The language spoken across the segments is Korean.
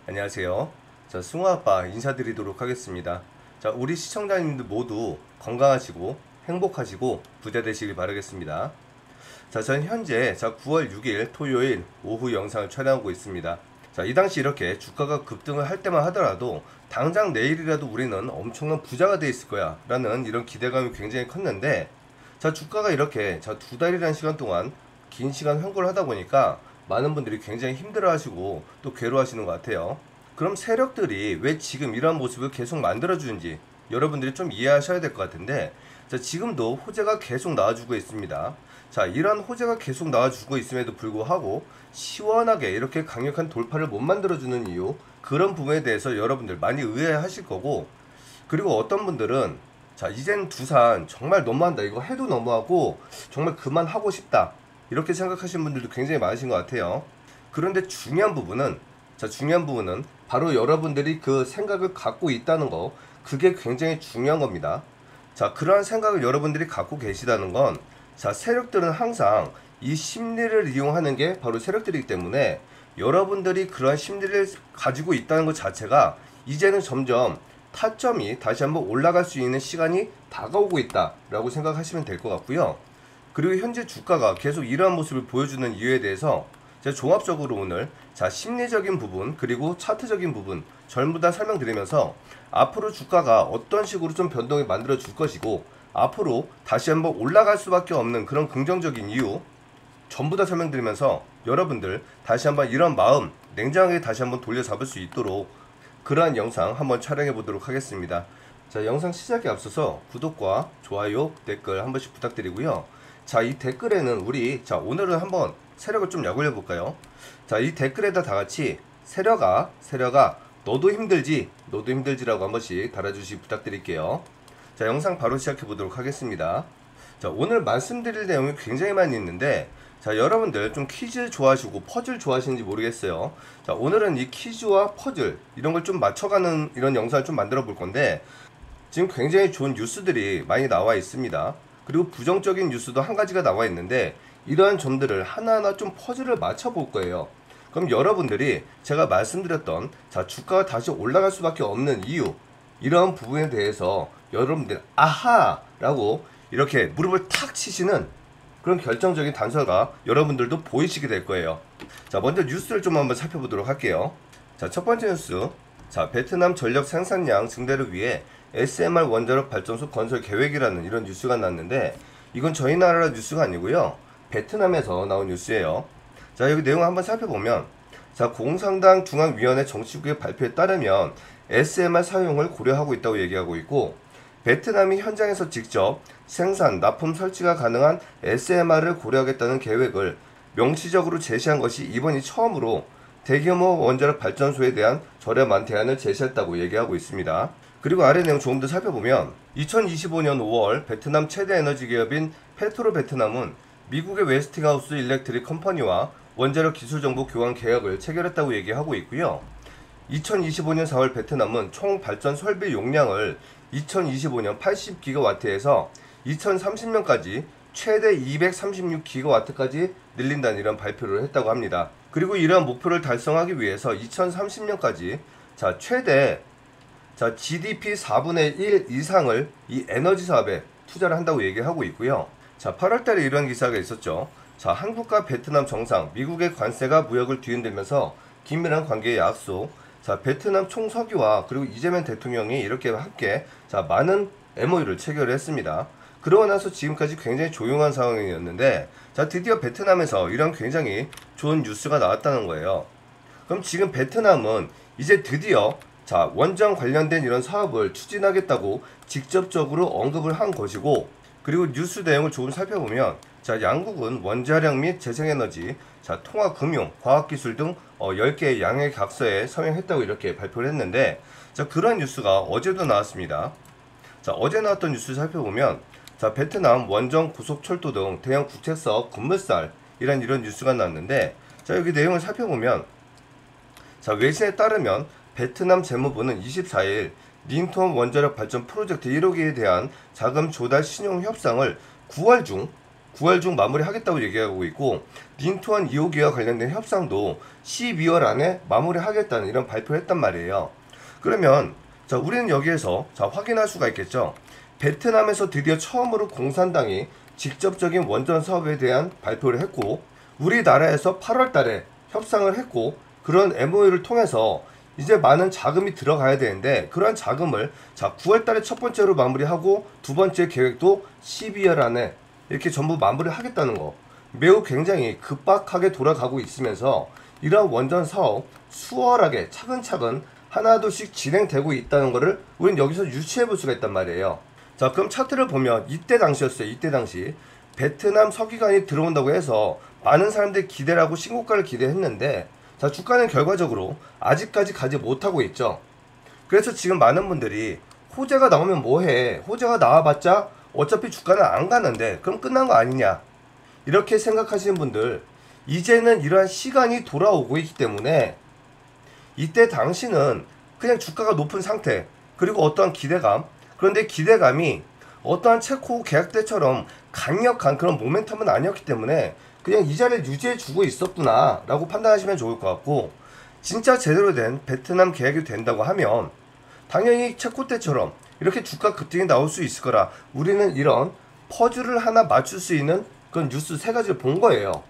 안녕하세요. 자, 승화아빠 인사드리도록 하겠습니다. 자, 우리 시청자님들 모두 건강하시고 행복하시고 부자 되시길 바라겠습니다. 자, 전 현재 9월 6일 토요일 오후 영상을 촬영하고 있습니다. 자, 이 당시 이렇게 주가가 급등을 할 때만 하더라도 당장 내일이라도 우리는 엄청난 부자가 돼 있을 거야 라는 이런 기대감이 굉장히 컸는데, 자, 주가가 이렇게 두 달이라는 시간 동안 긴 시간 횡보를 하다 보니까 많은 분들이 굉장히 힘들어 하시고 또 괴로워하시는 것 같아요. 그럼 세력들이 왜 지금 이러한 모습을 계속 만들어주는지 여러분들이 좀 이해하셔야 될 것 같은데, 자, 지금도 호재가 계속 나와주고 있습니다. 자, 이런 호재가 계속 나와주고 있음에도 불구하고 시원하게 이렇게 강력한 돌파를 못 만들어주는 이유, 그런 부분에 대해서 여러분들 많이 의아해하실 거고, 그리고 어떤 분들은 자, 이젠 두산 정말 너무한다, 이거 해도 너무하고 정말 그만하고 싶다, 이렇게 생각하시는 분들도 굉장히 많으신 것 같아요. 그런데 중요한 부분은 바로 여러분들이 그 생각을 갖고 있다는 거, 그게 굉장히 중요한 겁니다. 자, 그러한 생각을 여러분들이 갖고 계시다는 건, 자, 세력들은 항상 이 심리를 이용하는 게 바로 세력들이기 때문에 여러분들이 그러한 심리를 가지고 있다는 것 자체가 이제는 점점 타점이 다시 한번 올라갈 수 있는 시간이 다가오고 있다라고 생각하시면 될 것 같고요. 그리고 현재 주가가 계속 이러한 모습을 보여주는 이유에 대해서 제가 종합적으로 오늘 심리적인 부분 그리고 차트적인 부분 전부 다 설명드리면서 앞으로 주가가 어떤 식으로 좀 변동을 만들어 줄 것이고 앞으로 다시 한번 올라갈 수밖에 없는 그런 긍정적인 이유 전부 다 설명드리면서 여러분들 다시 한번 이런 마음 냉정하게 다시 한번 돌려잡을 수 있도록 그러한 영상 한번 촬영해 보도록 하겠습니다. 자, 영상 시작에 앞서서 구독과 좋아요, 댓글 한 번씩 부탁드리고요. 자, 이 댓글에는 오늘은 한번 세력을 좀 약올려 볼까요? 자, 이 댓글에다 다 같이 세력아 너도 힘들지라고 한 번씩 달아주시 부탁드릴게요. 자, 영상 바로 시작해 보도록 하겠습니다. 자, 오늘 말씀드릴 내용이 굉장히 많이 있는데, 자, 여러분들 좀 퀴즈 좋아하시고 퍼즐 좋아하시는지 모르겠어요. 자, 오늘은 이 퀴즈와 퍼즐 이런 걸 좀 맞춰가는 이런 영상을 좀 만들어 볼 건데, 지금 굉장히 좋은 뉴스들이 많이 나와 있습니다. 그리고 부정적인 뉴스도 한 가지가 나와 있는데, 이러한 점들을 하나하나 좀 퍼즐을 맞춰 볼 거예요. 그럼 여러분들이 제가 말씀드렸던 주가가 다시 올라갈 수밖에 없는 이유, 이러한 부분에 대해서 여러분들 아하라고 이렇게 무릎을 탁 치시는 그런 결정적인 단서가 여러분들도 보이시게 될 거예요. 자, 먼저 뉴스를 좀 한번 살펴보도록 할게요. 자, 첫 번째 뉴스. 자, 베트남 전력 생산량 증대를 위해 SMR 원자력 발전소 건설 계획이라는 이런 뉴스가 났는데, 이건 저희 나라 뉴스가 아니고요, 베트남에서 나온 뉴스예요. 자, 여기 내용을 한번 살펴보면, 자, 공산당 중앙위원회 정치국의 발표에 따르면 SMR 사용을 고려하고 있다고 얘기하고 있고, 베트남이 현장에서 직접 생산, 납품 설치가 가능한 SMR을 고려하겠다는 계획을 명시적으로 제시한 것이 이번이 처음으로 대규모 원자력 발전소에 대한 저렴한 대안을 제시했다고 얘기하고 있습니다. 그리고 아래 내용 조금 더 살펴보면 2025년 5월 베트남 최대 에너지 기업인 페트로 베트남은 미국의 웨스팅하우스 일렉트릭 컴퍼니와 원자력 기술 정보 교환 계약을 체결했다고 얘기하고 있고요. 2025년 4월 베트남은 총 발전 설비 용량을 2025년 80기가와트에서 2030년까지 최대 236기가와트까지 늘린다는 이런 발표를 했다고 합니다. 그리고 이러한 목표를 달성하기 위해서 2030년까지 최대 GDP 4분의 1 이상을 이 에너지 사업에 투자를 한다고 얘기하고 있고요. 자, 8월달에 이런 기사가 있었죠. 자, 한국과 베트남 정상, 미국의 관세가 무역을 뒤흔들면서 긴밀한 관계의 약속. 자, 베트남 총서기와 그리고 이재명 대통령이 이렇게 함께 많은 MOU를 체결을 했습니다. 그러고 나서 지금까지 굉장히 조용한 상황이었는데, 자, 드디어 베트남에서 이런 굉장히 좋은 뉴스가 나왔다는 거예요. 그럼 지금 베트남은 이제 드디어 원전 관련된 이런 사업을 추진하겠다고 직접적으로 언급을 한 것이고, 그리고 뉴스 내용을 조금 살펴보면 양국은 원자력 및 재생에너지, 통화금융, 과학기술 등 10개의 양해각서에 서명했다고 이렇게 발표를 했는데, 그런 뉴스가 어제도 나왔습니다. 자, 어제 나왔던 뉴스 살펴보면 베트남 원전 고속철도 등 대형 국책사업 건물살 이런 뉴스가 나왔는데, 여기 내용을 살펴보면 외신에 따르면 베트남 재무부는 24일 린톤 원자력 발전 프로젝트 1호기에 대한 자금 조달 신용 협상을 9월 중 9월 중 마무리하겠다고 얘기하고 있고, 닌투원 2호기와 관련된 협상도 12월 안에 마무리하겠다는 이런 발표를 했단 말이에요. 그러면 자, 우리는 여기에서 자, 확인할 수가 있겠죠. 베트남에서 드디어 처음으로 공산당이 직접적인 원전 사업에 대한 발표를 했고, 우리나라에서 8월 달에 협상을 했고, 그런 MOU를 통해서 이제 많은 자금이 들어가야 되는데, 그러한 자금을 자, 9월 달에 첫 번째로 마무리하고 두 번째 계획도 12월 안에 이렇게 전부 마무리를 하겠다는 거, 매우 굉장히 급박하게 돌아가고 있으면서 이러한 원전 사업 수월하게 차근차근 하나둘씩 진행되고 있다는 것을 우린 여기서 유추해 볼 수가 있단 말이에요. 자, 그럼 차트를 보면 이때 당시였어요. 이때 당시 베트남 석유관이 들어온다고 해서 많은 사람들이 기대를 하고 신고가를 기대했는데, 자, 주가는 결과적으로 아직까지 가지 못하고 있죠. 그래서 지금 많은 분들이 호재가 나오면 뭐해, 호재가 나와봤자 어차피 주가는 안 가는데 그럼 끝난 거 아니냐, 이렇게 생각하시는 분들, 이제는 이러한 시간이 돌아오고 있기 때문에 이때 당시는 그냥 주가가 높은 상태, 그리고 어떠한 기대감, 그런데 기대감이 어떠한 체코 계약 때처럼 강력한 그런 모멘텀은 아니었기 때문에 그냥 이 자리를 유지해 주고 있었구나 라고 판단하시면 좋을 것 같고, 진짜 제대로 된 베트남 계약이 된다고 하면 당연히 체코 때처럼 이렇게 주가 급등이 나올 수 있을 거라, 우리는 이런 퍼즐을 하나 맞출 수 있는 그런 뉴스 세 가지를 본 거예요.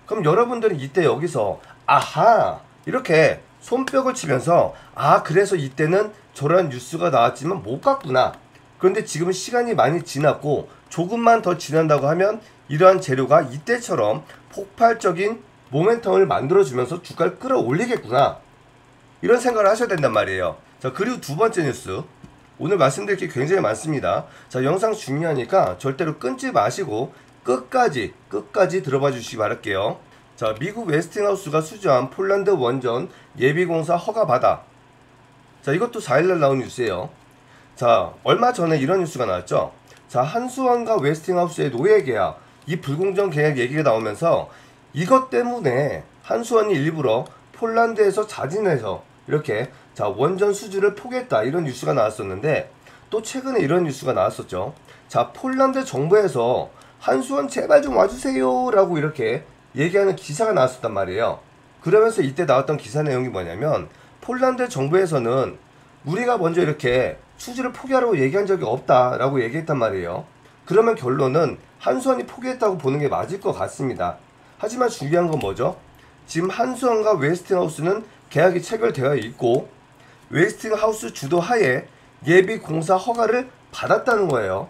그럼 여러분들은 이때 여기서 아하 이렇게 손뼉을 치면서, 아 그래서 이때는 저런 뉴스가 나왔지만 못 갔구나. 그런데 지금은 시간이 많이 지났고 조금만 더 지난다고 하면 이러한 재료가 이때처럼 폭발적인 모멘텀을 만들어주면서 주가를 끌어올리겠구나, 이런 생각을 하셔야 된단 말이에요. 자, 그리고 두 번째 뉴스, 오늘 말씀드릴 게 굉장히 많습니다. 자, 영상 중요하니까 절대로 끊지 마시고 끝까지 들어봐 주시기 바랄게요. 자, 미국 웨스팅하우스가 수주한 폴란드 원전 예비공사 허가받아. 자, 이것도 4일날 나온 뉴스예요. 자, 얼마 전에 이런 뉴스가 나왔죠. 자, 한수원과 웨스팅하우스의 노예 계약, 이 불공정 계약 얘기가 나오면서 이것 때문에 한수원이 일부러 폴란드에서 자진해서 이렇게 자, 원전 수주를 포기했다, 이런 뉴스가 나왔었는데, 또 최근에 이런 뉴스가 나왔었죠. 자, 폴란드 정부에서 한수원 제발 좀 와주세요 라고 이렇게 얘기하는 기사가 나왔었단 말이에요. 그러면서 이때 나왔던 기사 내용이 뭐냐면, 폴란드 정부에서는 우리가 먼저 이렇게 수주를 포기하라고 얘기한 적이 없다 라고 얘기했단 말이에요. 그러면 결론은 한수원이 포기했다고 보는 게 맞을 것 같습니다. 하지만 중요한 건 뭐죠? 지금 한수원과 웨스팅하우스는 계약이 체결되어 있고 웨스팅하우스 주도 하에 예비 공사 허가를 받았다는 거예요.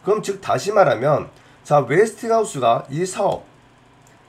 그럼 즉 다시 말하면 자, 웨스팅하우스가 이 사업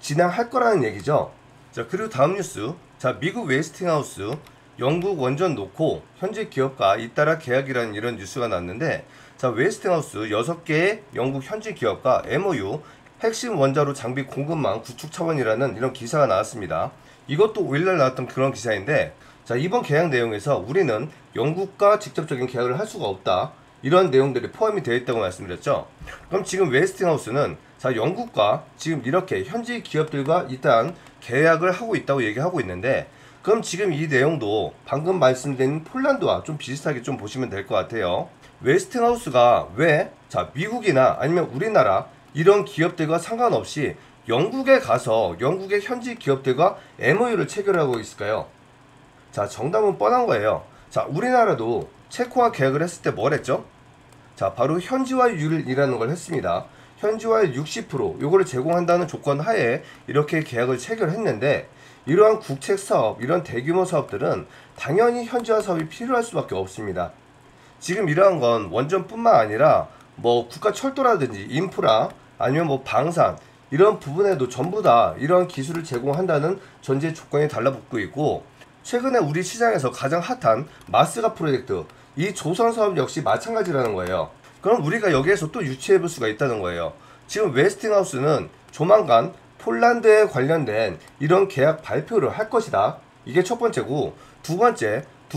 진행할 거라는 얘기죠. 자, 그리고 다음 뉴스, 자, 미국 웨스팅하우스 영국 원전 놓고 현재 기업과 잇따라 계약이라는 이런 뉴스가 났는데, 자, 웨스팅하우스 6개의 영국 현지 기업과 MOU 핵심 원자로 장비 공급망 구축 차원이라는 이런 기사가 나왔습니다. 이것도 5일날 나왔던 그런 기사인데, 자, 이번 계약 내용에서 우리는 영국과 직접적인 계약을 할 수가 없다, 이런 내용들이 포함이 되어 있다고 말씀드렸죠. 그럼 지금 웨스팅하우스는 자, 영국과 지금 이렇게 현지 기업들과 일단 계약을 하고 있다고 얘기하고 있는데, 그럼 지금 이 내용도 방금 말씀드린 폴란드와 좀 비슷하게 좀 보시면 될 것 같아요. 웨스팅하우스가 왜 자, 미국이나 아니면 우리나라 이런 기업들과 상관없이 영국에 가서 영국의 현지 기업들과 MOU를 체결하고 있을까요? 자, 정답은 뻔한 거예요. 자, 우리나라도 체코와 계약을 했을 때 뭘 했죠? 자, 바로 현지화율이라는 걸 했습니다. 현지화율 60% 요거를 제공한다는 조건 하에 이렇게 계약을 체결했는데, 이러한 국책 사업, 이런 대규모 사업들은 당연히 현지화 사업이 필요할 수밖에 없습니다. 지금 이러한 건 원전뿐만 아니라 뭐 국가 철도라든지 인프라 아니면 뭐 방산 이런 부분에도 전부 다 이러한 기술을 제공한다는 전제 조건이 달라붙고 있고, 최근에 우리 시장에서 가장 핫한 마스가 프로젝트, 이 조선 사업 역시 마찬가지라는 거예요. 그럼 우리가 여기에서 또 유추해 볼 수가 있다는 거예요. 지금 웨스팅하우스는 조만간 폴란드에 관련된 이런 계약 발표를 할 것이다, 이게 첫 번째고, 두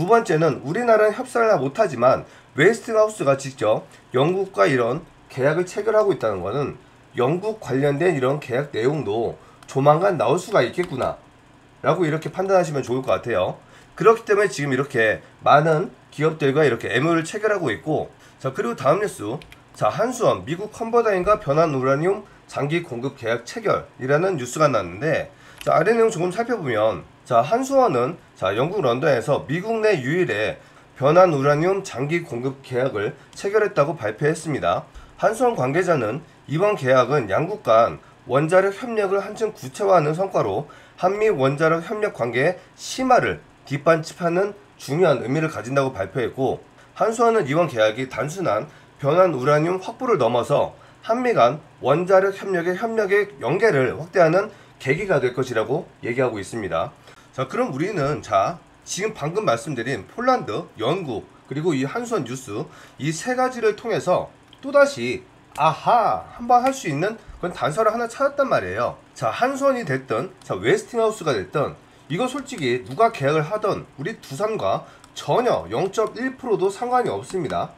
번째는 우리나라는 협상을 못하지만 웨스팅하우스가 직접 영국과 이런 계약을 체결하고 있다는 것은 영국 관련된 이런 계약 내용도 조만간 나올 수가 있겠구나 라고 이렇게 판단하시면 좋을 것 같아요. 그렇기 때문에 지금 이렇게 많은 기업들과 이렇게 MOU를 체결하고 있고, 자, 그리고 다음 뉴스, 자, 한수원 미국 컴버다인과 변환 우라늄 장기 공급 계약 체결이라는 뉴스가 나왔는데, 자, 아래 내용 조금 살펴보면, 자, 한수원은 자, 영국 런던에서 미국 내 유일의 변환 우라늄 장기 공급 계약을 체결했다고 발표했습니다. 한수원 관계자는 이번 계약은 양국 간 원자력 협력을 한층 구체화하는 성과로 한미 원자력 협력 관계의 심화를 뒷받침하는 중요한 의미를 가진다고 발표했고, 한수원은 이번 계약이 단순한 변환 우라늄 확보를 넘어서 한미 간 원자력 협력의 연계를 확대하는 계기가 될 것이라고 얘기하고 있습니다. 자, 그럼 우리는 지금 방금 말씀드린 폴란드, 영국, 그리고 이 한수원 뉴스 이 세 가지를 통해서 또다시 아하 한번 할 수 있는 그런 단서를 하나 찾았단 말이에요. 자, 한수원이 됐든 웨스팅하우스가 됐든 이거 솔직히 누가 계약을 하든 우리 두산과 전혀 0.1%도 상관이 없습니다.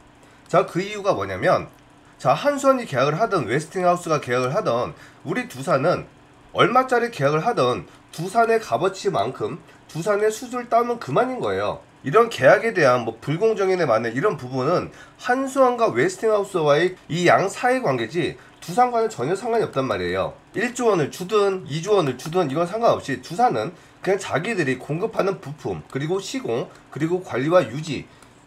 자, 그 이유가 뭐냐면, 자, 한수원이 계약을 하든 웨스팅하우스가 계약을 하든 우리 두산은 얼마짜리 계약을 하든 두산의 값어치만큼 두산의 수주를 따면 그만인 거예요. 이런 계약에 대한 불공정인에 맞는 이런 부분은 한수원과 웨스팅하우스와의 이 양 사이 관계지 두산과는 전혀 상관이 없단 말이에요. 1조 원을 주든 2조 원을 주든 이건 상관없이 두산은 그냥 자기들이 공급하는 부품, 그리고 시공, 그리고 관리와 유지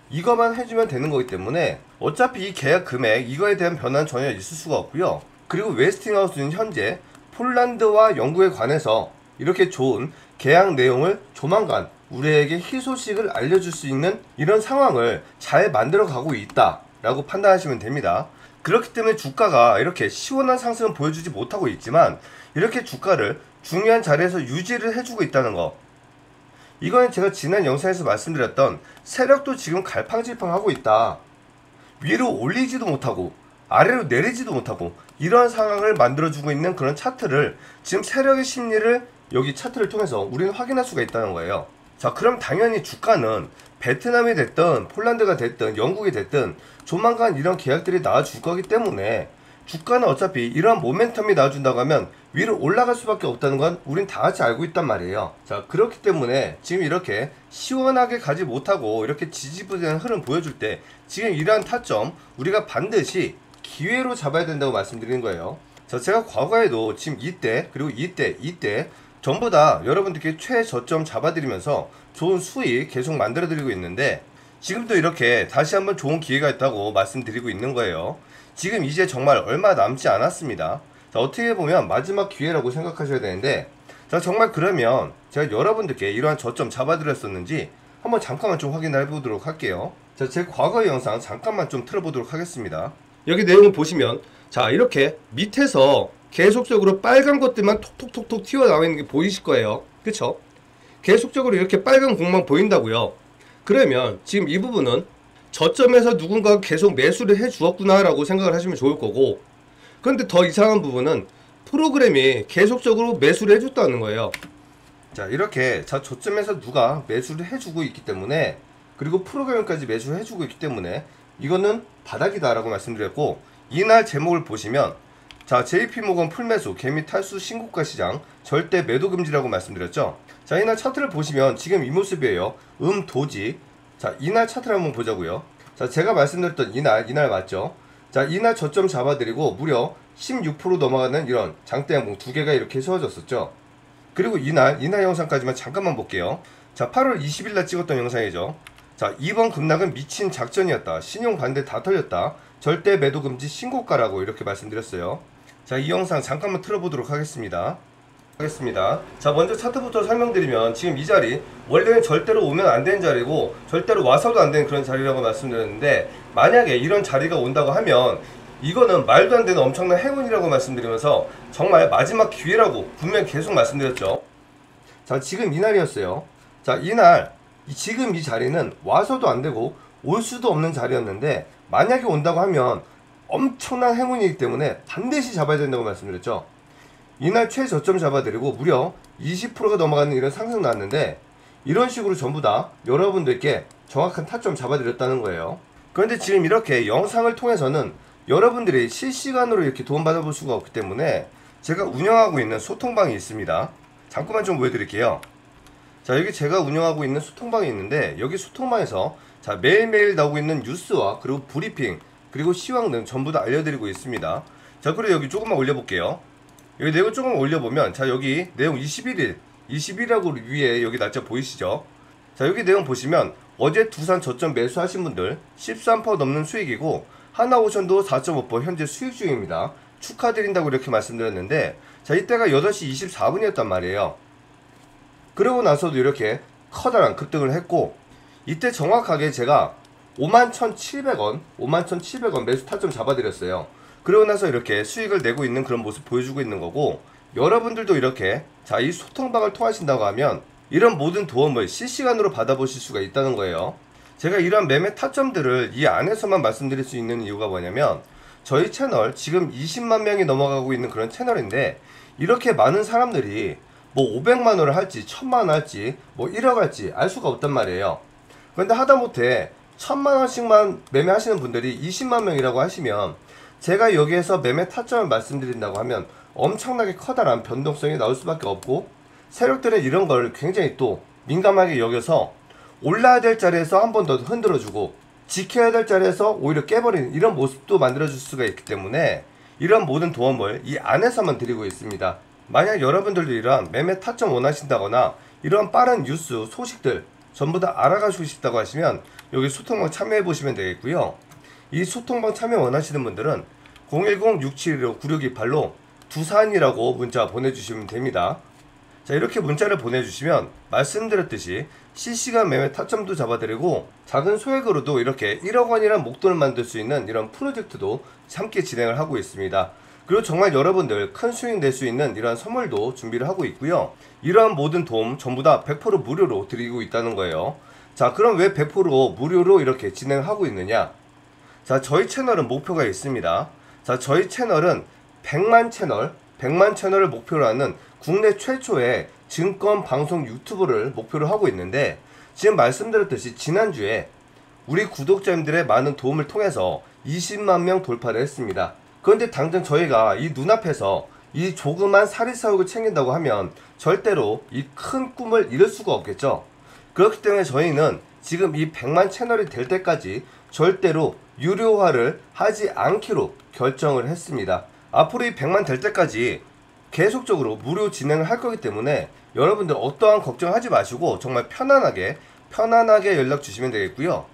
이것만 해주면 되는 거기 때문에 어차피 이 계약 금액 이거에 대한 변화는 전혀 있을 수가 없고요. 그리고 웨스팅하우스는 현재 폴란드와 영국에 관해서 이렇게 좋은 계약 내용을 조만간 우리에게 희소식을 알려줄 수 있는 이런 상황을 잘 만들어 가고 있다라고 판단하시면 됩니다. 그렇기 때문에 주가가 이렇게 시원한 상승을 보여주지 못하고 있지만 이렇게 주가를 중요한 자리에서 유지를 해주고 있다는 거, 이거는 제가 지난 영상에서 말씀드렸던 세력도 지금 갈팡질팡하고 있다. 위로 올리지도 못하고 아래로 내리지도 못하고 이러한 상황을 만들어주고 있는 그런 차트를 지금 세력의 심리를 여기 차트를 통해서 우리는 확인할 수가 있다는 거예요. 자, 그럼 당연히 주가는 베트남이 됐든 폴란드가 됐든 영국이 됐든 조만간 이런 계약들이 나와줄 거기 때문에 주가는 어차피 이러한 모멘텀이 나와준다고 하면 위로 올라갈 수밖에 없다는 건 우린 다 같이 알고 있단 말이에요. 자, 그렇기 때문에 지금 이렇게 시원하게 가지 못하고 이렇게 지지부진한 흐름 보여줄 때 지금 이러한 타점 우리가 반드시 기회로 잡아야 된다고 말씀드리는 거예요. 자, 제가 과거에도 지금 이때 그리고 이때 전부 다 여러분들께 최저점 잡아드리면서 좋은 수익 계속 만들어드리고 있는데 지금도 이렇게 다시 한번 좋은 기회가 있다고 말씀드리고 있는 거예요. 지금 이제 정말 얼마 남지 않았습니다. 자, 어떻게 보면 마지막 기회라고 생각하셔야 되는데, 자, 정말 그러면 제가 여러분들께 이러한 저점 잡아드렸었는지 한번 잠깐만 좀 확인해 보도록 할게요. 자, 제 과거의 영상 잠깐만 좀 틀어보도록 하겠습니다. 여기 내용을 보시면 자, 이렇게 밑에서 계속적으로 빨간 것들만 톡톡톡톡 튀어나와 있는 게 보이실 거예요. 그쵸? 계속적으로 이렇게 빨간 공만 보인다고요. 그러면 지금 이 부분은 저점에서 누군가가 계속 매수를 해 주었구나 라고 생각을 하시면 좋을 거고, 그런데 더 이상한 부분은 프로그램이 계속적으로 매수를 해줬다는 거예요. 자, 이렇게 저점에서 누가 매수를 해주고 있기 때문에, 그리고 프로그램까지 매수를 해주고 있기 때문에 이거는 바닥이다 라고 말씀드렸고, 이날 제목을 보시면 자, JP모건 풀매수 개미 탈수 신고가 시장 절대 매도 금지라고 말씀드렸죠. 자, 이날 차트를 보시면 지금 이 모습이에요. 도지. 자, 이날 차트를 한번 보자고요. 자, 제가 말씀드렸던 이날 맞죠? 자, 이날 저점 잡아드리고 무려 16% 넘어가는 이런 장대 양봉 두 개가 이렇게 세워졌었죠. 그리고 이날 영상까지만 잠깐만 볼게요. 자, 8월 20일 날 찍었던 영상이죠. 자, 이번 급락은 미친 작전이었다. 신용 반대 다 털렸다. 절대 매도 금지 신고가라고 이렇게 말씀드렸어요. 자, 이 영상 잠깐만 틀어보도록 하겠습니다. 자, 먼저 차트부터 설명드리면 지금 이 자리 원래는 절대로 오면 안 되는 자리고 절대로 와서도 안 되는 그런 자리라고 말씀드렸는데, 만약에 이런 자리가 온다고 하면 이거는 말도 안 되는 엄청난 행운이라고 말씀드리면서 정말 마지막 기회라고 분명히 계속 말씀드렸죠. 자, 지금 이날이었어요. 자, 이날 지금 이 자리는 와서도 안 되고 올 수도 없는 자리였는데, 만약에 온다고 하면 엄청난 행운이기 때문에 반드시 잡아야 된다고 말씀드렸죠. 이날 최저점 잡아드리고 무려 20%가 넘어가는 이런 상승 나왔는데, 이런 식으로 전부 다 여러분들께 정확한 타점 잡아드렸다는 거예요. 그런데 지금 이렇게 영상을 통해서는 여러분들이 실시간으로 이렇게 도움받아볼 수가 없기 때문에 제가 운영하고 있는 소통방이 있습니다. 잠깐만 좀 보여드릴게요. 자, 여기 제가 운영하고 있는 소통방이 있는데, 여기 소통방에서 자, 매일매일 나오고 있는 뉴스와 그리고 브리핑 그리고 시황 등 전부 다 알려드리고 있습니다. 자, 그리고 여기 조금만 올려볼게요. 여기 내용 조금 올려보면, 자, 여기 내용 21일하고 위에 여기 날짜 보이시죠? 자, 여기 내용 보시면 어제 두산 저점 매수하신 분들 13% 넘는 수익이고, 하나오션도 4.5% 현재 수익 중입니다. 축하드린다고 이렇게 말씀드렸는데, 자, 이때가 8시 24분이었단 말이에요. 그러고 나서도 이렇게 커다란 급등을 했고, 이때 정확하게 제가 51,700원 매수 타점 잡아드렸어요. 그러고 나서 이렇게 수익을 내고 있는 그런 모습 보여주고 있는 거고, 여러분들도 이렇게 자, 이 소통방을 통하신다고 하면 이런 모든 도움을 실시간으로 받아보실 수가 있다는 거예요. 제가 이런 매매 타점들을 이 안에서만 말씀드릴 수 있는 이유가 뭐냐면, 저희 채널 지금 20만 명이 넘어가고 있는 그런 채널인데, 이렇게 많은 사람들이 뭐 500만 원을 할지 1000만 원 할지 뭐 1억 할지 알 수가 없단 말이에요. 그런데 하다못해 1000만 원씩만 매매하시는 분들이 20만 명이라고 하시면, 제가 여기에서 매매 타점을 말씀드린다고 하면 엄청나게 커다란 변동성이 나올 수밖에 없고, 세력들은 이런 걸 굉장히 또 민감하게 여겨서 올라야 될 자리에서 한 번 더 흔들어주고, 지켜야 될 자리에서 오히려 깨버리는 이런 모습도 만들어줄 수가 있기 때문에 이런 모든 도움을 이 안에서만 드리고 있습니다. 만약 여러분들도 이러한 매매 타점 원하신다거나 이런 빠른 뉴스 소식들 전부 다 알아가시고 싶다고 하시면 여기 소통방 참여해 보시면 되겠고요. 이 소통방 참여 원하시는 분들은 010-6715-9628로 두산이라고 문자 보내주시면 됩니다. 자, 이렇게 문자를 보내주시면 말씀드렸듯이 실시간 매매 타점도 잡아드리고, 작은 소액으로도 이렇게 1억 원이란 목돈을 만들 수 있는 이런 프로젝트도 함께 진행을 하고 있습니다. 그리고 정말 여러분들 큰 수익 낼 수 있는 이러한 선물도 준비를 하고 있고요. 이러한 모든 도움 전부 다 100% 무료로 드리고 있다는 거예요. 자, 그럼 왜 100% 무료로 이렇게 진행하고 있느냐? 자, 저희 채널은 목표가 있습니다. 자, 저희 채널은 100만 채널을 목표로 하는 국내 최초의 증권 방송 유튜브를 목표로 하고 있는데, 지금 말씀드렸듯이 지난주에 우리 구독자님들의 많은 도움을 통해서 20만 명 돌파를 했습니다. 그런데 당장 저희가 이 눈앞에서 이 조그만 사리사욕을 챙긴다고 하면 절대로 이 큰 꿈을 이룰 수가 없겠죠. 그렇기 때문에 저희는 지금 이 100만 채널이 될 때까지 절대로 유료화를 하지 않기로 결정을 했습니다. 앞으로 이 100만 될 때까지 계속적으로 무료 진행을 할 거기 때문에 여러분들 어떠한 걱정하지 마시고 정말 편안하게 연락 주시면 되겠고요.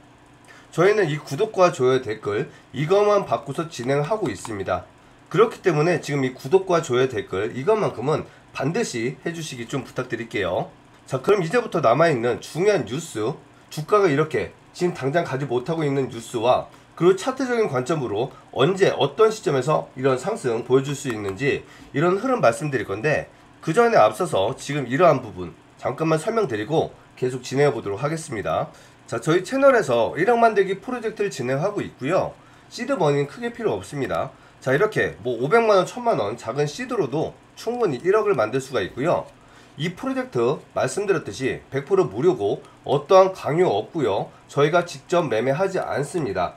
저희는 이 구독과 좋아요, 댓글 이것만 받고서 진행하고 있습니다. 그렇기 때문에 지금 이 구독과 좋아요, 댓글 이것만큼은 반드시 해주시기 좀 부탁드릴게요. 자, 그럼 이제부터 남아있는 중요한 뉴스, 주가가 이렇게 지금 당장 가지 못하고 있는 뉴스와 그리고 차트적인 관점으로 언제 어떤 시점에서 이런 상승 보여줄 수 있는지 이런 흐름 말씀드릴 건데, 그 전에 앞서서 지금 이러한 부분 잠깐만 설명드리고 계속 진행해 보도록 하겠습니다. 자, 저희 채널에서 1억 만들기 프로젝트를 진행하고 있고요. 시드머니는 크게 필요 없습니다. 자, 이렇게 뭐 500만원, 1000만원 작은 시드로도 충분히 1억을 만들 수가 있고요. 이 프로젝트 말씀드렸듯이 100% 무료고 어떠한 강요 없고요. 저희가 직접 매매하지 않습니다.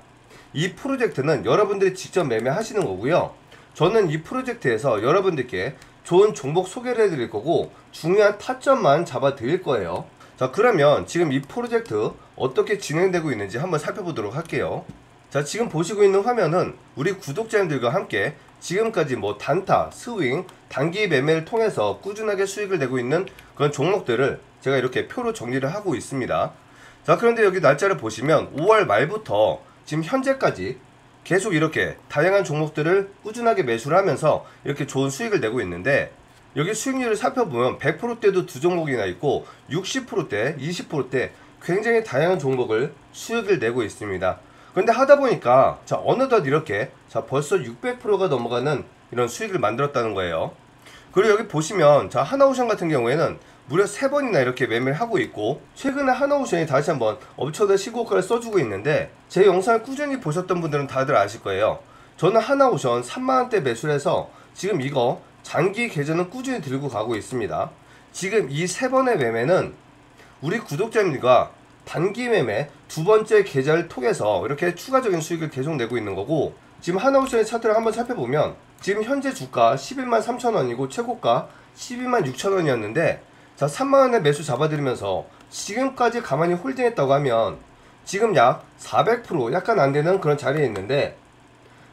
이 프로젝트는 여러분들이 직접 매매하시는 거고요. 저는 이 프로젝트에서 여러분들께 좋은 종목 소개를 해드릴 거고 중요한 타점만 잡아 드릴 거예요. 자, 그러면 지금 이 프로젝트 어떻게 진행되고 있는지 한번 살펴보도록 할게요. 자, 지금 보시고 있는 화면은 우리 구독자님들과 함께 지금까지 뭐 단타, 스윙, 단기 매매를 통해서 꾸준하게 수익을 내고 있는 그런 종목들을 제가 이렇게 표로 정리를 하고 있습니다. 자, 그런데 여기 날짜를 보시면 5월 말부터 지금 현재까지 계속 이렇게 다양한 종목들을 꾸준하게 매수를 하면서 이렇게 좋은 수익을 내고 있는데, 여기 수익률을 살펴보면 100%대도 두 종목이나 있고 60%대, 20%대 굉장히 다양한 종목을 수익을 내고 있습니다. 그런데 하다 보니까 자, 어느덧 이렇게 자, 벌써 600%가 넘어가는 이런 수익을 만들었다는 거예요. 그리고 여기 보시면 자, 하나오션 같은 경우에는 무려 3번이나 이렇게 매매를 하고 있고, 최근에 하나오션이 다시 한번 엄청난 시고가를 써주고 있는데, 제 영상을 꾸준히 보셨던 분들은 다들 아실 거예요. 저는 하나오션 3만원대 매수를 해서 지금 이거 장기 계좌는 꾸준히 들고 가고 있습니다. 지금 이 3번의 매매는 우리 구독자님들과 단기 매매 두 번째 계좌를 통해서 이렇게 추가적인 수익을 계속 내고 있는 거고, 지금 하나오션의 차트를 한번 살펴보면 지금 현재 주가 11만 3천원이고 최고가 12만 6천원이었는데, 자, 3만원에 매수 잡아드리면서 지금까지 가만히 홀딩했다고 하면 지금 약 400% 약간 안되는 그런 자리에 있는데,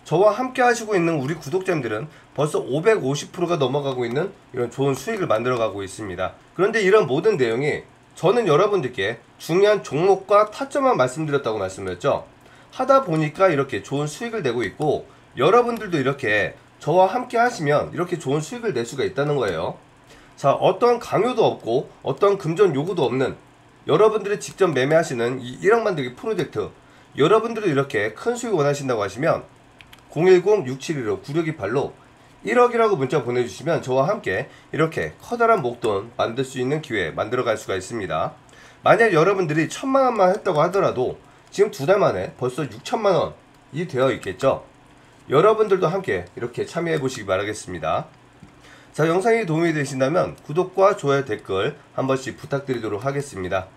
저와 함께 하시고 있는 우리 구독자님들은 벌써 550%가 넘어가고 있는 이런 좋은 수익을 만들어가고 있습니다. 그런데 이런 모든 내용이 저는 여러분들께 중요한 종목과 타점만 말씀드렸다고 말씀드렸죠. 하다 보니까 이렇게 좋은 수익을 내고 있고, 여러분들도 이렇게 저와 함께 하시면 이렇게 좋은 수익을 낼 수가 있다는 거예요. 자, 어떤 강요도 없고 어떤 금전 요구도 없는, 여러분들이 직접 매매하시는 이 1억 만들기 프로젝트, 여러분들도 이렇게 큰 수익 원하신다고 하시면 010-6715-9628로 1억이라고 문자 보내주시면 저와 함께 이렇게 커다란 목돈 만들 수 있는 기회 만들어갈 수가 있습니다. 만약 여러분들이 1000만원만 했다고 하더라도 지금 2달 만에 벌써 6천만원이 되어 있겠죠. 여러분들도 함께 이렇게 참여해 보시기 바라겠습니다. 자, 영상이 도움이 되신다면 구독과 좋아요, 댓글 한 번씩 부탁드리도록 하겠습니다.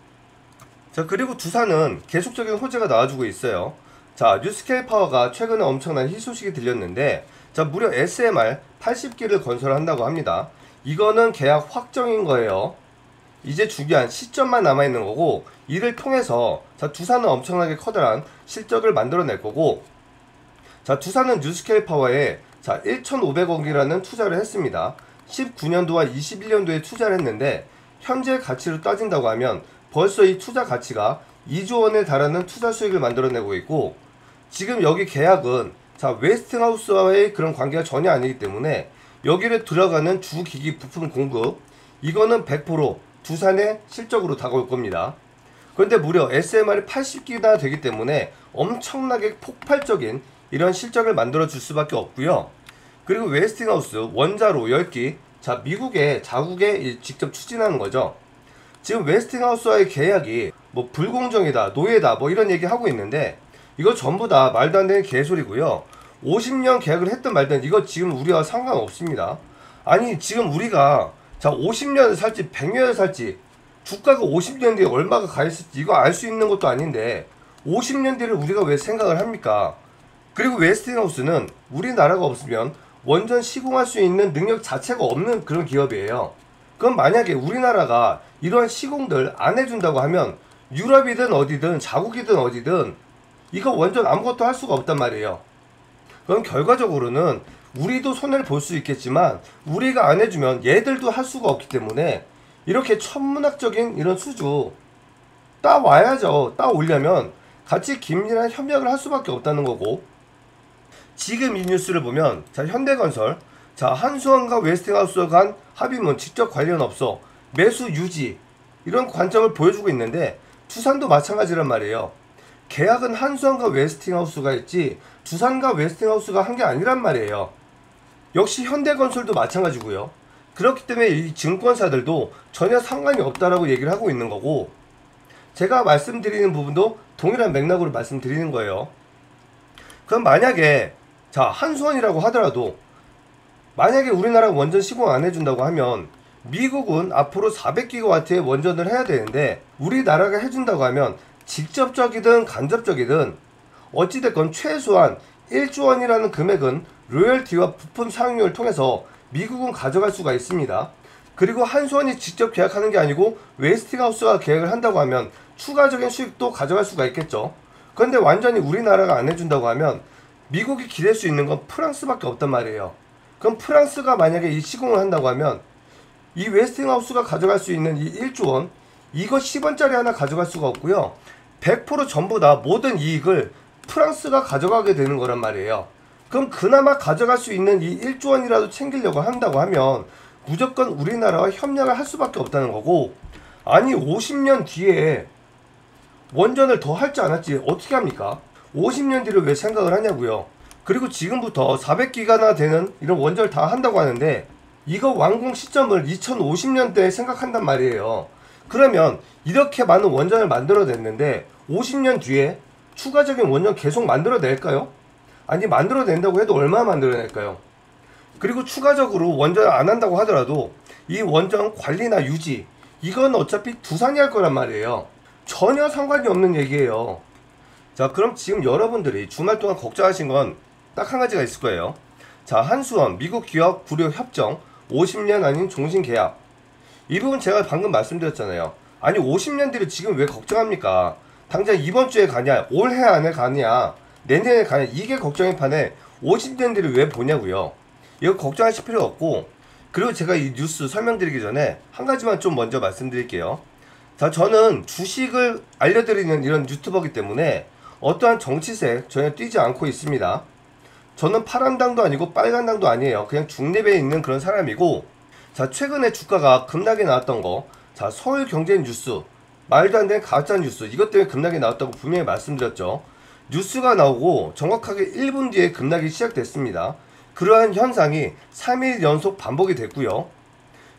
자, 그리고 두산은 계속적인 호재가 나와주고 있어요. 자, 뉴스케일 파워가 최근에 엄청난 희소식이 들렸는데, 자, 무려 SMR 80기를 건설한다고 합니다. 이거는 계약 확정인 거예요. 이제 중요한 시점만 남아있는 거고, 이를 통해서 자, 두산은 엄청나게 커다란 실적을 만들어낼 거고, 자, 두산은 뉴스케일 파워에 자 1,500억이라는 투자를 했습니다. 19년도와 21년도에 투자를 했는데, 현재 가치로 따진다고 하면 벌써 이 투자 가치가 2조 원에 달하는 투자 수익을 만들어내고 있고, 지금 여기 계약은 자 웨스팅하우스와의 그런 관계가 전혀 아니기 때문에 여기를 들어가는 주기기 부품 공급, 이거는 100% 두산의 실적으로 다가올 겁니다. 그런데 무려 SMR이 80기나 되기 때문에 엄청나게 폭발적인 이런 실적을 만들어 줄 수밖에 없고요. 그리고 웨스팅하우스 원자로 10기, 자 미국의 자국에 직접 추진하는 거죠. 지금 웨스팅하우스와의 계약이 뭐 불공정이다, 노예다, 뭐 이런 얘기 하고 있는데, 이거 전부 다 말도 안 되는 개소리고요. 50년 계약을 했든 말든 이거 지금 우리와 상관없습니다. 아니 지금 우리가 자 50년을 살지 100년을 살지, 주가가 50년 뒤에 얼마가 가 있을지 이거 알 수 있는 것도 아닌데 50년 뒤를 우리가 왜 생각을 합니까? 그리고 웨스팅하우스는 우리나라가 없으면 원전 시공할 수 있는 능력 자체가 없는 그런 기업이에요. 그럼 만약에 우리나라가 이러한 시공들 안 해준다고 하면 유럽이든 어디든 자국이든 어디든 이거 원전 아무것도 할 수가 없단 말이에요. 그럼 결과적으로는 우리도 손해를 볼 수 있겠지만 우리가 안 해주면 얘들도 할 수가 없기 때문에 이렇게 천문학적인 이런 수주 따와야죠. 따오려면 같이 긴밀한 협력을 할 수밖에 없다는 거고, 지금 이 뉴스를 보면 자 현대건설, 자 한수원과 웨스팅하우스 간 합의문 직접 관련 없어 매수 유지, 이런 관점을 보여주고 있는데 두산도 마찬가지란 말이에요. 계약은 한수원과 웨스팅하우스가 했지 두산과 웨스팅하우스가 한 게 아니란 말이에요. 역시 현대건설도 마찬가지고요. 그렇기 때문에 이 증권사들도 전혀 상관이 없다라고 얘기를 하고 있는 거고, 제가 말씀드리는 부분도 동일한 맥락으로 말씀드리는 거예요. 그럼 만약에 자 한수원이라고 하더라도 만약에 우리나라가 원전 시공 안 해준다고 하면 미국은 앞으로 400기가와트의 원전을 해야 되는데, 우리나라가 해준다고 하면 직접적이든 간접적이든 어찌됐건 최소한 1조 원이라는 금액은 로열티와 부품 사용료를 통해서 미국은 가져갈 수가 있습니다. 그리고 한수원이 직접 계약하는 게 아니고 웨스팅하우스가 계약을 한다고 하면 추가적인 수익도 가져갈 수가 있겠죠. 그런데 완전히 우리나라가 안 해준다고 하면 미국이 기댈 수 있는 건 프랑스밖에 없단 말이에요. 그럼 프랑스가 만약에 이 시공을 한다고 하면 이 웨스팅하우스가 가져갈 수 있는 이 1조 원, 이거 10원짜리 하나 가져갈 수가 없고요. 100% 전부 다 모든 이익을 프랑스가 가져가게 되는 거란 말이에요. 그럼 그나마 가져갈 수 있는 이 1조 원이라도 챙기려고 한다고 하면 무조건 우리나라와 협력을 할 수밖에 없다는 거고, 아니 50년 뒤에 원전을 더 할지 안 할지 어떻게 합니까? 50년 뒤를 왜 생각을 하냐고요. 그리고 지금부터 400기가나 되는 이런 원전을 다 한다고 하는데 이거 완공 시점을 2050년대에 생각한단 말이에요. 그러면 이렇게 많은 원전을 만들어냈는데 50년 뒤에 추가적인 원전 계속 만들어낼까요? 아니 만들어낸다고 해도 얼마나 만들어낼까요? 그리고 추가적으로 원전을 안 한다고 하더라도 이 원전 관리나 유지, 이건 어차피 두산이 할 거란 말이에요. 전혀 상관이 없는 얘기예요. 자, 그럼 지금 여러분들이 주말 동안 걱정하신 건 딱 한 가지가 있을 거예요. 자, 한수원 미국 기업 구력 협정 50년 아닌 종신 계약, 이 부분 제가 방금 말씀드렸잖아요. 아니 50년 뒤를 지금 왜 걱정합니까? 당장 이번 주에 가냐, 올해 안에 가냐, 내년에 가냐, 이게 걱정의 판에 50년대를 왜 보냐고요. 이거 걱정하실 필요 없고, 그리고 제가 이 뉴스 설명드리기 전에 한 가지만 좀 먼저 말씀드릴게요. 자, 저는 주식을 알려드리는 이런 유튜버이기 때문에 어떠한 정치색 전혀 띄지 않고 있습니다. 저는 파란당도 아니고 빨간당도 아니에요. 그냥 중립에 있는 그런 사람이고, 자, 최근에 주가가 급락이 나왔던 거, 자, 서울경제 뉴스, 말도 안 되는 가짜 뉴스, 이것 때문에 급락이 나왔다고 분명히 말씀드렸죠. 뉴스가 나오고 정확하게 1분 뒤에 급락이 시작됐습니다. 그러한 현상이 3일 연속 반복이 됐고요.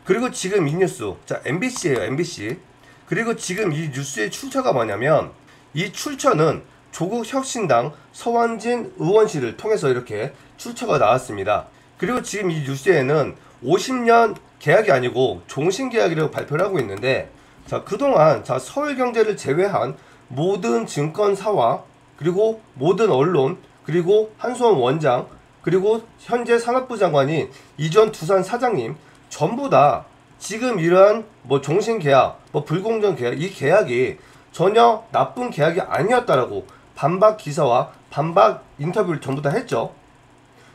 그리고 지금 이 뉴스, 자, MBC예요, MBC. 그리고 지금 이 뉴스의 출처가 뭐냐면, 이 출처는 조국혁신당 서완진 의원실을 통해서 이렇게 출처가 나왔습니다. 그리고 지금 이 뉴스에는 50년 계약이 아니고 종신계약이라고 발표를 하고 있는데, 자, 그동안 자, 서울경제를 제외한 모든 증권사와 그리고 모든 언론, 그리고 한수원 원장, 그리고 현재 산업부 장관인 이전 두산 사장님 전부 다 지금 이러한 뭐 종신계약, 뭐 불공정 계약, 이 계약이 전혀 나쁜 계약이 아니었다라고 반박 기사와 반박 인터뷰를 전부 다 했죠.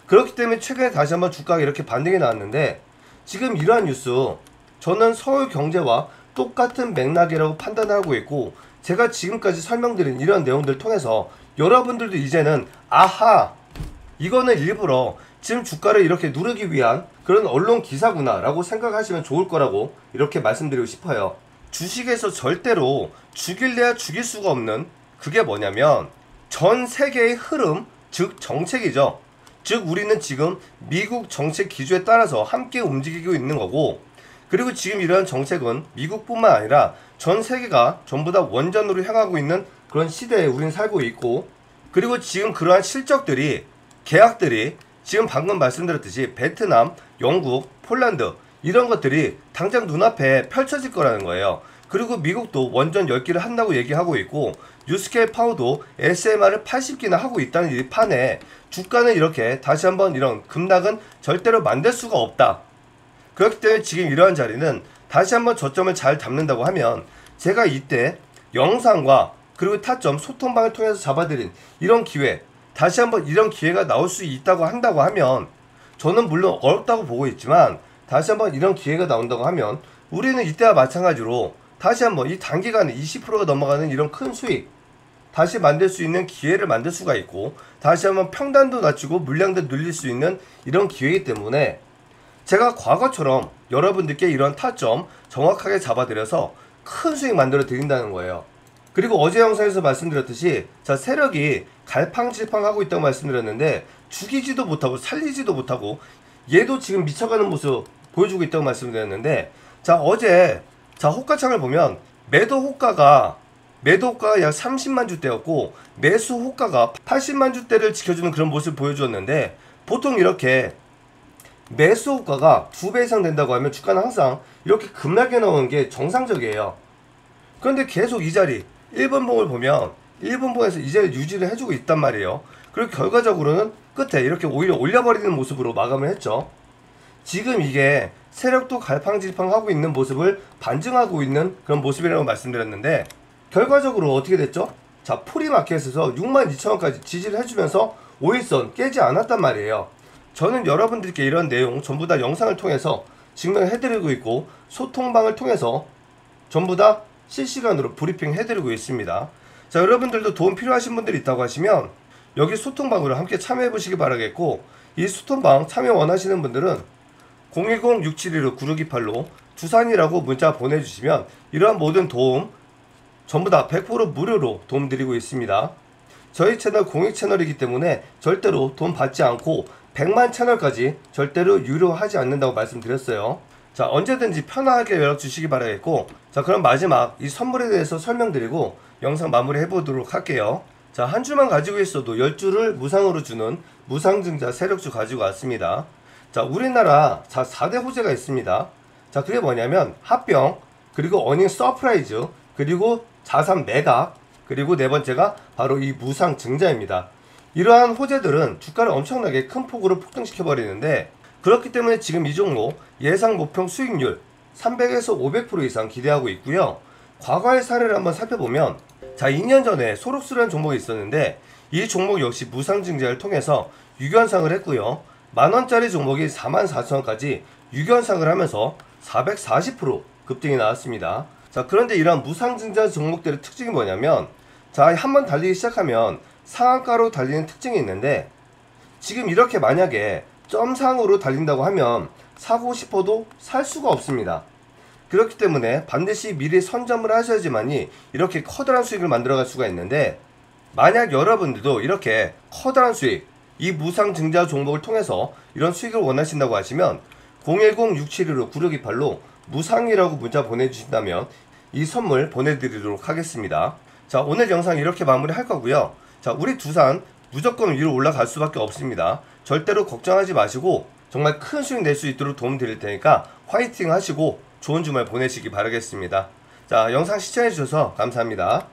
그렇기 때문에 최근에 다시 한번 주가가 이렇게 반등이 나왔는데, 지금 이러한 뉴스 저는 서울경제와 똑같은 맥락이라고 판단하고 있고, 제가 지금까지 설명드린 이런 내용들을 통해서 여러분들도 이제는 아하, 이거는 일부러 지금 주가를 이렇게 누르기 위한 그런 언론 기사구나 라고 생각하시면 좋을 거라고 이렇게 말씀드리고 싶어요. 주식에서 절대로 죽일래야 죽일 수가 없는 그게 뭐냐면 전 세계의 흐름, 즉 정책이죠. 즉 우리는 지금 미국 정책 기조에 따라서 함께 움직이고 있는 거고, 그리고 지금 이러한 정책은 미국뿐만 아니라 전 세계가 전부 다 원전으로 향하고 있는 그런 시대에 우리는 살고 있고, 그리고 지금 그러한 실적들이, 계약들이 지금 방금 말씀드렸듯이 베트남, 영국, 폴란드 이런 것들이 당장 눈앞에 펼쳐질 거라는 거예요. 그리고 미국도 원전 10기를 한다고 얘기하고 있고, 뉴스케일 파워도 SMR을 80기나 하고 있다는 이 판에 주가는 이렇게 다시 한번 이런 급락은 절대로 만들 수가 없다. 그렇기 때문에 지금 이러한 자리는 다시 한번 저점을 잘 잡는다고 하면, 제가 이때 영상과 그리고 타점 소통방을 통해서 잡아드린 이런 기회, 다시 한번 이런 기회가 나올 수 있다고 한다고 하면, 저는 물론 어렵다고 보고 있지만 다시 한번 이런 기회가 나온다고 하면 우리는 이때와 마찬가지로 다시 한번 이 단기간에 20%가 넘어가는 이런 큰 수익 다시 만들 수 있는 기회를 만들 수가 있고, 다시 한번 평단도 낮추고 물량도 늘릴 수 있는 이런 기회이기 때문에 제가 과거처럼 여러분들께 이런 타점 정확하게 잡아드려서 큰 수익 만들어 드린다는 거예요. 그리고 어제 영상에서 말씀드렸듯이, 자, 세력이 갈팡질팡하고 있다고 말씀드렸는데 죽이지도 못하고 살리지도 못하고 얘도 지금 미쳐가는 모습 보여주고 있다고 말씀드렸는데, 자, 어제 자, 호가창을 보면 매도 호가가 약 30만 주대였고 매수 호가가 80만 주대를 지켜주는 그런 모습을 보여주었는데, 보통 이렇게 매수 호가가 2배 이상 된다고 하면 주가는 항상 이렇게 급락해 나오는 게 정상적이에요. 그런데 계속 이 자리 1분봉을 보면 1분봉에서 이 자리를 유지를 해주고 있단 말이에요. 그리고 결과적으로는 끝에 이렇게 오히려 올려버리는 모습으로 마감을 했죠. 지금 이게 세력도 갈팡질팡하고 있는 모습을 반증하고 있는 그런 모습이라고 말씀드렸는데, 결과적으로 어떻게 됐죠? 자, 프리마켓에서 62,000원까지 지지를 해주면서 5일선 깨지 않았단 말이에요. 저는 여러분들께 이런 내용 전부 다 영상을 통해서 증명해드리고 있고, 소통방을 통해서 전부 다 실시간으로 브리핑 해드리고 있습니다. 자, 여러분들도 도움 필요하신 분들이 있다고 하시면 여기 소통방으로 함께 참여해 보시기 바라겠고, 이 소통방 참여 원하시는 분들은 010-6715-9628로 두산이라고 문자 보내주시면 이러한 모든 도움 전부 다 100% 무료로 도움 드리고 있습니다. 저희 채널 공익 채널이기 때문에 절대로 돈 받지 않고 100만 채널까지 절대로 유료하지 않는다고 말씀드렸어요. 자, 언제든지 편하게 연락 주시기 바라겠고, 자, 그럼 마지막 이 선물에 대해서 설명드리고 영상 마무리 해보도록 할게요. 자, 한 주만 가지고 있어도 10주를 무상으로 주는 무상증자 세력주 가지고 왔습니다. 자, 우리나라 자 4대 호재가 있습니다. 자, 그게 뭐냐면 합병, 그리고 어닝 서프라이즈, 그리고 자산 매각, 그리고 네 번째가 바로 이 무상증자입니다. 이러한 호재들은 주가를 엄청나게 큰 폭으로 폭등시켜 버리는데, 그렇기 때문에 지금 이 종목 예상 목표 수익률 300에서 500% 이상 기대하고 있고요. 과거의 사례를 한번 살펴보면, 자, 2년 전에 소록스라는 종목이 있었는데 이 종목 역시 무상증자를 통해서 6연상을 했고요. 만원짜리 종목이 44,000원까지 6연상을 하면서 440% 급등이 나왔습니다. 자, 그런데 이러한 무상증자 종목들의 특징이 뭐냐면, 자, 한번 달리기 시작하면 상한가로 달리는 특징이 있는데, 지금 이렇게 만약에 점상으로 달린다고 하면 사고 싶어도 살 수가 없습니다. 그렇기 때문에 반드시 미리 선점을 하셔야지만이 이렇게 커다란 수익을 만들어갈 수가 있는데, 만약 여러분들도 이렇게 커다란 수익, 이 무상증자 종목을 통해서 이런 수익을 원하신다고 하시면 010-671-9628로 무상이라고 문자 보내주신다면 이 선물 보내드리도록 하겠습니다. 자, 오늘 영상 이렇게 마무리할 거고요. 자, 우리 두산 무조건 위로 올라갈 수밖에 없습니다. 절대로 걱정하지 마시고 정말 큰 수익 낼 수 있도록 도움 드릴 테니까 화이팅 하시고 좋은 주말 보내시기 바라겠습니다. 자, 영상 시청해 주셔서 감사합니다.